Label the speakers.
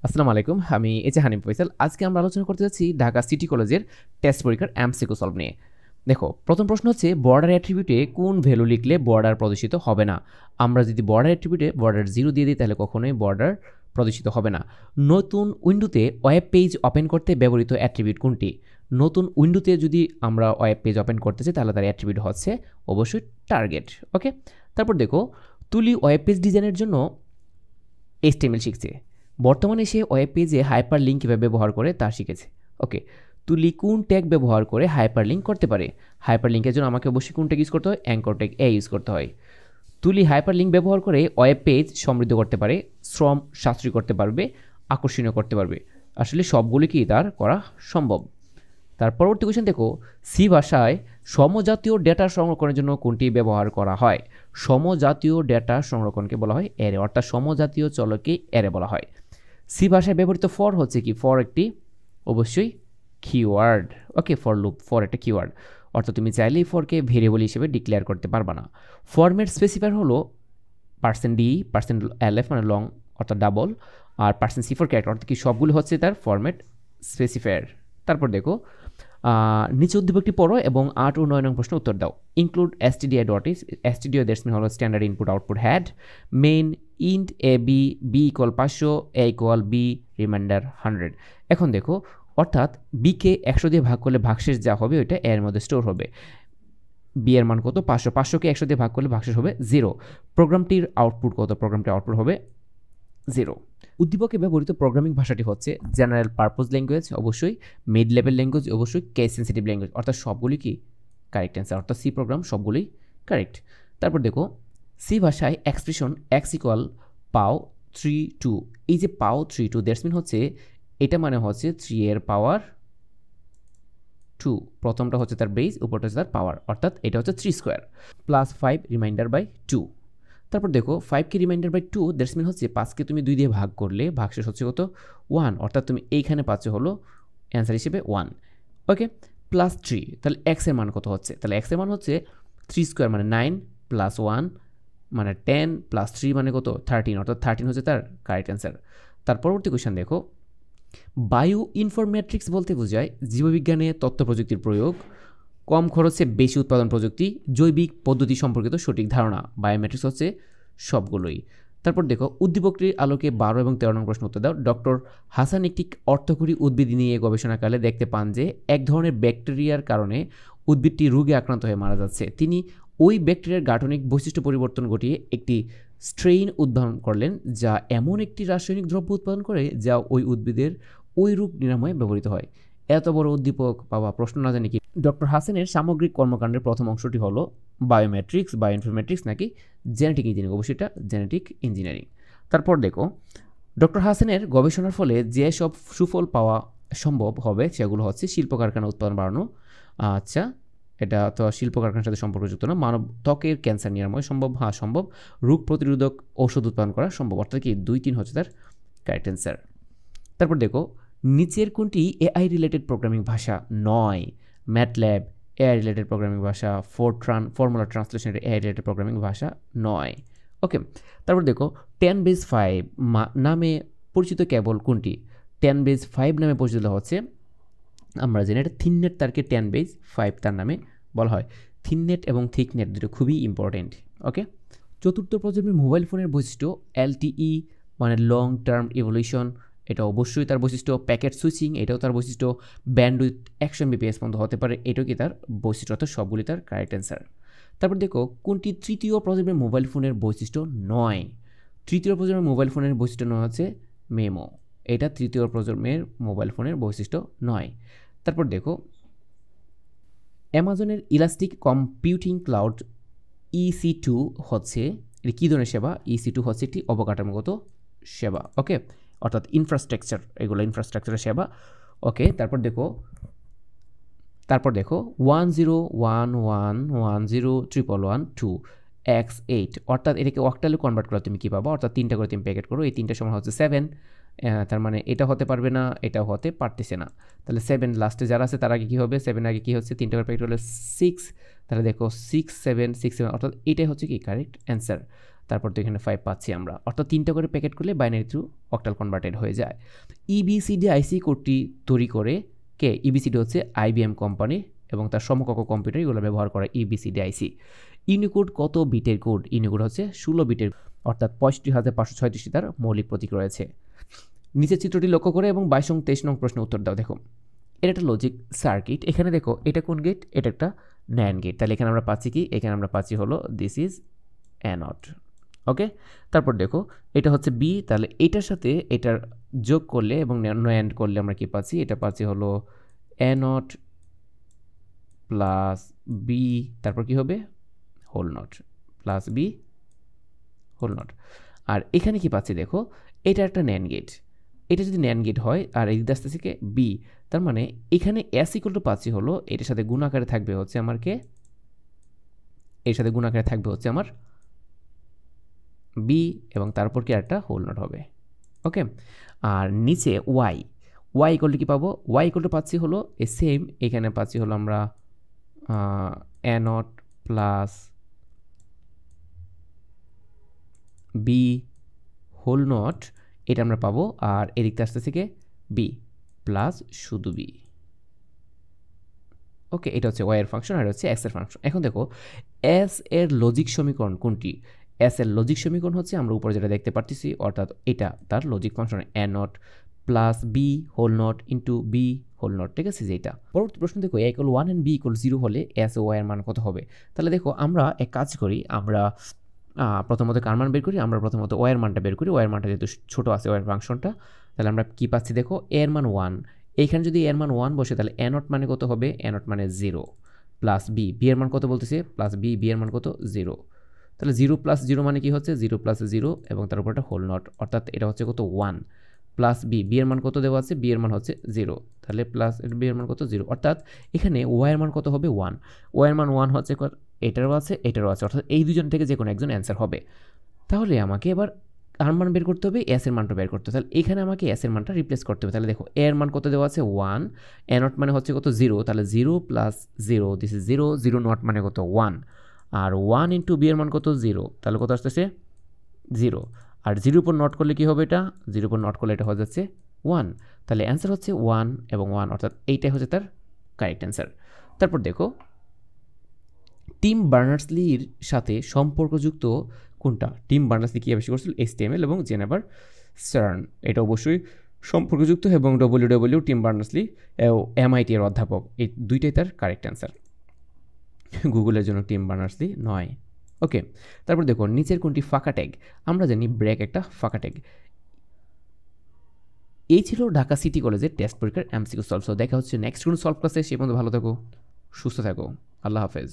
Speaker 1: আসসালামু আলাইকুম, আমি হানিফ ফয়সাল। আজকে আমরা আলোচনা করতে যাচ্ছি ঢাকা সিটি কলেজের টেস্ট পরীক্ষার এমসিকিউ সলভ নিয়ে। দেখো, প্রথম প্রশ্ন হচ্ছে বর্ডার অ্যাট্রিবিউটে কোন ভ্যালু লিখলে বর্ডার প্রদর্শিত হবে না। আমরা যদি বর্ডার অ্যাট্রিবিউটে বর্ডার 0 দিয়ে দিই তাহলে কখনোই বর্ডার প্রদর্শিত হবে না। নতুন উইন্ডোতে ওয়েব পেজ ওপেন করতে ব্যবহৃত অ্যাট্রিবিউট কোনটি? নতুন উইন্ডোতে যদি আমরা ওয়েব পেজ ওপেন করতে চাই তাহলে তার অ্যাট্রিবিউট হচ্ছে অবশ্যই টার্গেট। ওকে, তারপর দেখো, তুলি ওয়েব পেজ ডিজাইনের জন্য HTML শিখছে। বর্তমানে সে ওয়েব পেজে হাইপার লিঙ্ক কীভাবে ব্যবহার করে তা শিখেছে। ওকে, তুলি কোন ট্যাগ ব্যবহার করে হাইপার লিঙ্ক করতে পারে? হাইপার লিঙ্কের জন্য আমাকে অবশ্যই কোন ট্যাগ ইউজ করতে হয়? অ্যাঙ্কর ট্যাগ ইউজ করতে হয়। তুলি হাইপার লিঙ্ক ব্যবহার করে ওয়েব পেজ সমৃদ্ধ করতে পারে, শ্রম সাশ্রয়ী করতে পারবে, আকর্ষণীয় করতে পারবে। আসলে সবগুলি কি তার করা সম্ভব। তার পরবর্তী কোয়েশ্চেন দেখো, সি ভাষায় সমজাতীয় ডেটা সংরক্ষণের জন্য কোনটি ব্যবহার করা হয়? সমজাতীয় ডেটা সংরক্ষণকে বলা হয় অ্যারে, অর্থাৎ সমজাতীয় চলকে অ্যারে বলা হয়। সি ভাষায় ব্যবহৃত ফর হচ্ছে কি? ফর একটি অবশ্যই keyword. Okay, for loop, for একটা কিওয়ার্ড, অর্থাৎ তুমি চাইলেই ফরকে ভেরিয়েবল হিসেবে ডিক্লেয়ার করতে পারবা না। ফরম্যাট স্পেসিফায়ার হলো %d, %lf মানে লং অর্থাৎ ডাবল, আর %c ফর ক্যারেক্টার, অর্থাৎ কি সবগুলো হচ্ছে তার ফরম্যাট স্পেসিফায়ার। তারপর দেখো, নিচে উদ্দীপকটি পড়ো এবং 8 ও 9 নং প্রশ্ন উত্তর দাও। Include stdi dot is. stdio that's mean হলো standard input output had. Main int a b equal 500, a equal b, reminder 100। এখন দেখো, অর্থাৎ b কে 100 দিয়ে ভাগ করলে ভাগশেষ যা হবে ওইটা এর মধ্যে স্টোর হবে। b এর মান কত? 500। 500 কে 100 দিয়ে ভাগ করলে ভাগশেষ হবে 0। প্রোগ্রামটির আউটপুট কত? প্রোগ্রামটির আউটপুট হবে 0। উদ্দীপকে ব্যবহৃত প্রোগ্রামিং ভাষাটি হচ্ছে জেনারেল পারপোজ ল্যাঙ্গুয়েজ, অবশ্যই মিড লেভেল ল্যাঙ্গুয়েজ, অবশ্যই কেস সেন্সিটিভ ল্যাঙ্গুয়েজ, অর্থাৎ সবগুলি কি কারেক্ট অ্যান্সার, অর্থাৎ সি প্রোগ্রাম সবগুলি কারেক্ট। তারপর দেখো, সি ভাষায় এক্সপ্রেশন x ইকুয়াল পাও 3 2, এই যে পাও 3 2 দ্যাটস মিন হচ্ছে এটা মানে হচ্ছে 3 এর পাওয়ার 2, প্রথমটা হচ্ছে তার বেস, উপরটা হচ্ছে তার পাওয়ার, অর্থাৎ এটা হচ্ছে 3 স্কোয়ার প্লাস 5 রিমাইন্ডার বাই 2। তারপর দেখো, 5কে রিমাইন্ডার বাই 2 দ্যাটস মিন হচ্ছে 5কে তুমি 2 দিয়ে ভাগ করলে ভাগশেষ হচ্ছে কত? 1, অর্থাৎ তুমি এইখানে পাচ্ছ হলো অ্যান্সার হিসেবে 1। ওকে, প্লাস 3, তাহলে এক্স এর মান কত হচ্ছে? তাহলে এক্স এর মান হচ্ছে 3 স্কোয়ার মানে 9 প্লাস 1 মানে 10 প্লাস 3 মানে কত? 13, অর্থাৎ 13 হচ্ছে তার কারেক্ট অ্যান্সার। তার পরবর্তী কোয়েশ্চেন দেখো, বায়ো ইনফরমেট্রিক্স বলতে বোঝায় জীববিজ্ঞানে তথ্য প্রযুক্তির প্রয়োগ, কম খরচে বেশি উৎপাদন প্রযুক্তি, জৈবিক পদ্ধতি সম্পর্কিত সঠিক ধারণা। বায়োমেট্রিক্স হচ্ছে সবগুলোই। তারপর দেখো, উদ্দীপকটির আলোকে 12 এবং 13 নং প্রশ্ন উত্তর দাও। ডক্টর হাসান একটি অর্থকরী উদ্ভিদ নিয়ে গবেষণাকালে দেখতে পান যে এক ধরনের ব্যাকটেরিয়ার কারণে উদ্ভিদটি রোগে আক্রান্ত হয়ে মারা যাচ্ছে। তিনি ওই ব্যাকটেরিয়ার গাঠনিক বৈশিষ্ট্য পরিবর্তন ঘটিয়ে একটি স্ট্রেইন উদ্ভাবন করলেন যা এমন একটি রাসায়নিক দ্রব্য উৎপাদন করে যা ওই উদ্ভিদের ওই রোগ নিরাময়ে ব্যবহৃত হয়। এত বড় উদ্দীপক বাবা, প্রশ্ন না জানি কি। ডক্টর হাসানের সামগ্রিক কর্মকাণ্ডের প্রথম অংশটি হলো বায়োমেট্রিক্স, বায়োইনফরমেট্রিক্স নাকি জেনেটিক ইঞ্জিনিয়ারিং? অবশ্যই এটা জেনেটিক ইঞ্জিনিয়ারিং। তারপর দেখো, ডক্টর হাসানের গবেষণার ফলে যে সব সুফল পাওয়া সম্ভব হবে সেগুলো হচ্ছে শিল্প কারখানা উৎপাদন বাড়ানো। আচ্ছা, এটা তো শিল্প কারখানার সাথে সম্পর্কযুক্ত না। মানব ত্বকের ক্যান্সার নিরাময় সম্ভব? হ্যাঁ সম্ভব। রোগ প্রতিরোধক ঔষধ উৎপাদন করা সম্ভব, অর্থাৎ কি 2 3 হচ্ছে তার কারেক্ট অ্যান্সার। তারপর দেখো, নিচের কোনটি এআই রিলেটেড প্রোগ্রামিং ভাষা নয়? ম্যাটল্যাব এআই রিলেটেড প্রোগ্রামিং ভাষা, ফর্মুলা ট্রান্সলেশনের এআই রিলেটেড প্রোগ্রামিং ভাষা নয়। ওকে, তারপর দেখো, 10^5 নামে পরিচিত কেবল কোনটি? 10^5 নামে পরিচিত হচ্ছে, আমরা জানি এটা থিননেট তারকে 10^5 তার নামে বলা হয়। থিননেট এবং থিকনেট দুটো খুবই ইম্পর্টেন্ট। ওকে, চতুর্থ প্রজন্মের মোবাইল ফোনের বৈশিষ্ট্য LTE মানে লং টার্ম ইভলিউশন, এটা অবশ্যই তার বৈশিষ্ট্য। প্যাকেট সুইচিং এটাও তার বৈশিষ্ট্য। ব্যান্ডউইথ 100 Mbps পর্যন্ত হতে পারে, এটাও কি তার বৈশিষ্ট্য, অর্থাৎ সবগুলি তার কারেক্ট অ্যান্সার। তারপর দেখো, কোনটি তৃতীয় প্রজন্মের মোবাইল ফোনের বৈশিষ্ট্য নয়? তৃতীয় প্রজন্মের মোবাইল ফোনের বৈশিষ্ট্য নয় হচ্ছে মেমো, এটা তৃতীয় প্রজন্মের মোবাইল ফোনের বৈশিষ্ট্য নয়। তারপর দেখো, অ্যামাজনের ইলাস্টিক কম্পিউটিং ক্লাউড EC2 হচ্ছে এটি কী ধরনের সেবা? EC2 হচ্ছে একটি অবকাঠামোগত সেবা। ওকে, অর্থাৎ ইনফ্রাস্ট্রাকচার, এগুলো ইনফ্রাস্ট্রাকচারের সেবা। ওকে, তারপর দেখো 1011101112 x8, অর্থাৎ এটাকে অক্টালে কনভার্ট করা তুমি কী পাবা? অর্থাৎ 3টা করে তুমি প্যাকেট করো, এই 3টা সমান হচ্ছে 7। তার মানে এটা হতে পারবে না, এটাও হতে পারতেছে না। তাহলে 7 লাস্টে যারা আছে তার আগে কী হবে? 7 আগে কী হচ্ছে? 3টা করে প্যাকেট হলে 6, তাহলে দেখো 6 7 6 7, অর্থাৎ এটাই হচ্ছে কি কারেক্ট অ্যান্সার। তারপর তো এখানে 5 পাচ্ছি আমরা, অর্থাৎ 3টা করে প্যাকেট করলে বাইনারি থ্রু অক্টাল কনভার্টেড হয়ে যায়। ইবিসিডি আইসি কোডটি তৈরি করে কে? ইবিসিডি হচ্ছে আইবিএম কোম্পানি এবং তার সমকক্ষ কম্পিউটার এগুলো ব্যবহার করে ইবিসিডি আইসি। ইউনিকোড কত বিটের কোড? ইউনিকোড হচ্ছে 16 বিটের, অর্থাৎ 65,536টি তার মৌলিক প্রতীক রয়েছে। নিচের চিত্রটি লক্ষ্য করে এবং 22 এবং 23 নং প্রশ্নের উত্তর দাও। দেখো এটা একটা লজিক সার্কিট, এখানে দেখো এটা কোন গেট? এটা একটা ন্যান্ড গেট, তাহলে এখানে আমরা পাচ্ছি কি? এখানে আমরা পাচ্ছি হলো দিস ইজ অ্যানড। ওকে, তারপর দেখো এটা হচ্ছে বি, তাহলে এটার সাথে এটার যোগ করলে এবং ন্যান্ড করলে আমরা কি পাচ্ছি? এটা পাচ্ছি হলো অ্যানড প্লাস বি, তারপর কি হবে? Whole nought plus B whole nought. আর এখানে কি পাচ্ছি? দেখো এটা একটা ন্যান্ড গেট, এটা যদি ন্যান্ড গেট হয় আর এই দিকে আসতেছে কে? বি, তার মানে এখানে এস ইকুয়াল টু পাচ্ছি হলো এটার সাথে গুণাকারে থাকবে হচ্ছে আমার কে? এর সাথে গুণাকারে থাকবে হচ্ছে আমার বি এবং তারপর কি একটা হোল নট হবে। ওকে, আর নিচে ওয়াই, ওয়াই ইকুয়াল টু কি পাবো? ওয়াই ইকুয়াল টু পাচ্ছি হলো এই সেম, এখানে পাচ্ছি হলো আমরা A not plus B whole nought, এটা আমরা পাবো। আর এদিকটা আসতে থেকে বি প্লাস শুধু বি। ওকে, এটা হচ্ছে ওয়াই এর ফাংশন আর হচ্ছে এক্স এর ফাংশন। এখন দেখো এস এর লজিক সমীকরণ কোনটি? এস এর লজিক সমীকরণ হচ্ছে আমরা উপরে যেটা দেখতে পারতেছি, অর্থাৎ এটা তার logic function A not plus B whole not into B whole not, ঠিক আছে যেটা। পরবর্তী প্রশ্ন দেখো A equal 1 and B equal 0 হলে এস ও ওয়াই এর মান কত হবে? তাহলে দেখো আমরা এক কাজ করি, আমরা প্রথমত কার মান বের করি? আমরা প্রথমত ওয়াই এর মানটা বের করি। ওয়াই এর মানটা যেহেতু ছোটো আছে ওয়াই এর ফাংশনটা, তাহলে আমরা কি পাচ্ছি? দেখো এর মান 1, এইখানে যদি এর মান 1 বসে তাহলে এ নট মানে কত হবে? এ নট মানে 0 প্লাস বি, বি এর মান কত বলতেছে? প্লাস বি, বি এর মান কত? 0। তাহলে 0 প্লাস 0 মানে কি হচ্ছে? 0 প্লাস 0 এবং তার উপর একটা হোল নট, অর্থাৎ এটা হচ্ছে কত? 1 প্লাস বি, বি এর মান কত দেওয়া আছে? বি এর মান হচ্ছে 0, তাহলে প্লাস বি এর মান কত? 0, অর্থাৎ এখানে ওয়াই এর মান কত হবে? 1। ওয়াই এর মান 1 হচ্ছে, এটারও আছে এটারও আছে, অর্থাৎ এই দুজন থেকে যে কোনো একজন অ্যান্সার হবে। তাহলে আমাকে এবার কার মান বের করতে হবে? এস এর মানটা বের করতে হবে। তাহলে এখানে আমাকে এস এর মানটা রিপ্লেস করতে হবে। তাহলে দেখো এর মান কত দেওয়া আছে? 1, এ নট মানে হচ্ছে কত? 0, তাহলে 0 প্লাস 0 দিস ইজ 0, 0 নট মানে কত? 1, আর 1 ইন্টু বি এর মান কত? 0, তাহলে কত আসতেছে? 0, আর 0 উপর নট করলে কি হবে? এটা 0 উপর নট করলে এটা হয়ে যাচ্ছে 1, তাহলে অ্যান্সার হচ্ছে 1 এবং 1, অর্থাৎ এইটাই হচ্ছে তার কারেক্ট অ্যান্সার। তারপর দেখো টিম বার্নার্স-লির সাথে সম্পর্কযুক্ত কোনটা? টিম বার্নার্স-লি কী আবিষ্কার করেছিল? HTML এবং জেনেভার সার্ন, এটা অবশ্যই সম্পর্কযুক্ত এবং ডব্লিউ টিম বার্নার্স-লি MIT এর অধ্যাপক, এই দুইটাই তার কারেক্ট অ্যান্সার। গুগলের জন্য টিম বার্নার্স-লি নয়। ওকে, তারপর দেখো নিচের কোনটি ফাঁকা ট্যাগ? আমরা জানি ব্রেক একটা ফাঁকা ট্যাগ। এই ছিল ঢাকা সিটি কলেজের টেস্ট পরীক্ষার MCQ সলভ। দেখা হচ্ছে নেক্সট কোন সলভ ক্লাসে। সে পর্যন্ত ভালো থাকো, সুস্থ থাকো, আল্লাহ হাফেজ।